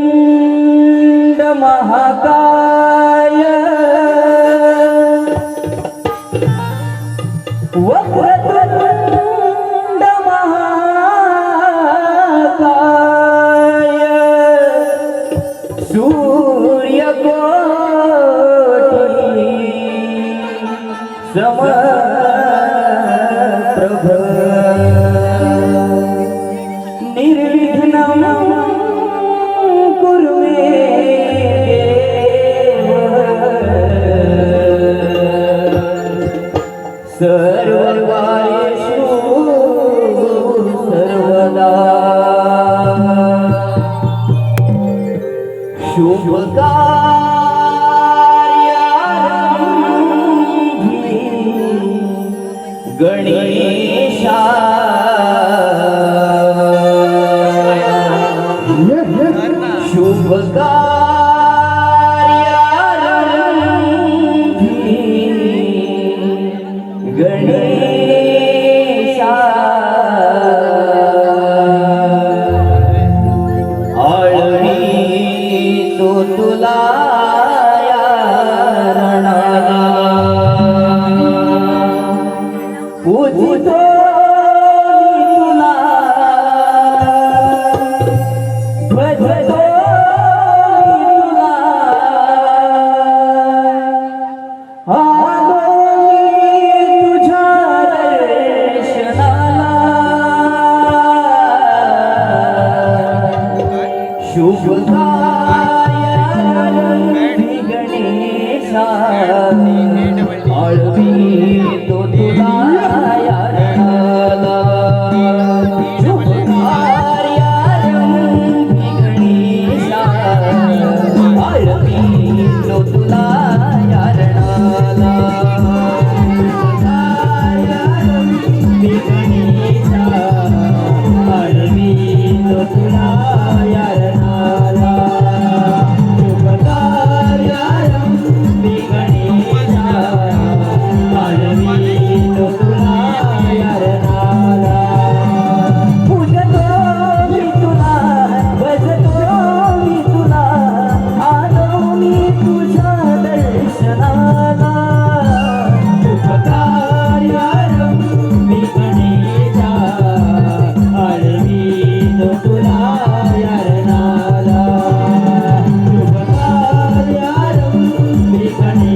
वक्रतुंड महाकाय वक्रतुंड महाकाय सूर्यकोटि समप्रभ निर्विघ्नं कुरु मे सर्वकार्येषु सर्वदा शुभकार्यारम्भे गणेशाय शुभकार्यारम्भे गणेशाय आळवीतो तुला या रणाला पूजितो शुभकार्यारम्भे गणेशा आळवीतो तुला या रणाला शुभकार्यारम्भे गणेशा आळवीतो तुला या रणाला शुभकार्यारम्भे गणेशा आळवीतो तुला या रणाला शुभकार्यारम्भे गणेशा आळवीतो तुला या रणाला पूजतो मी तुला भजतो मी तुला आलो मी तुझ्या दर्शनाला शुभकार्यारम्भे गणेशा आळवीतो तुला या रणाला शुभकार्यारम्भे गणेशा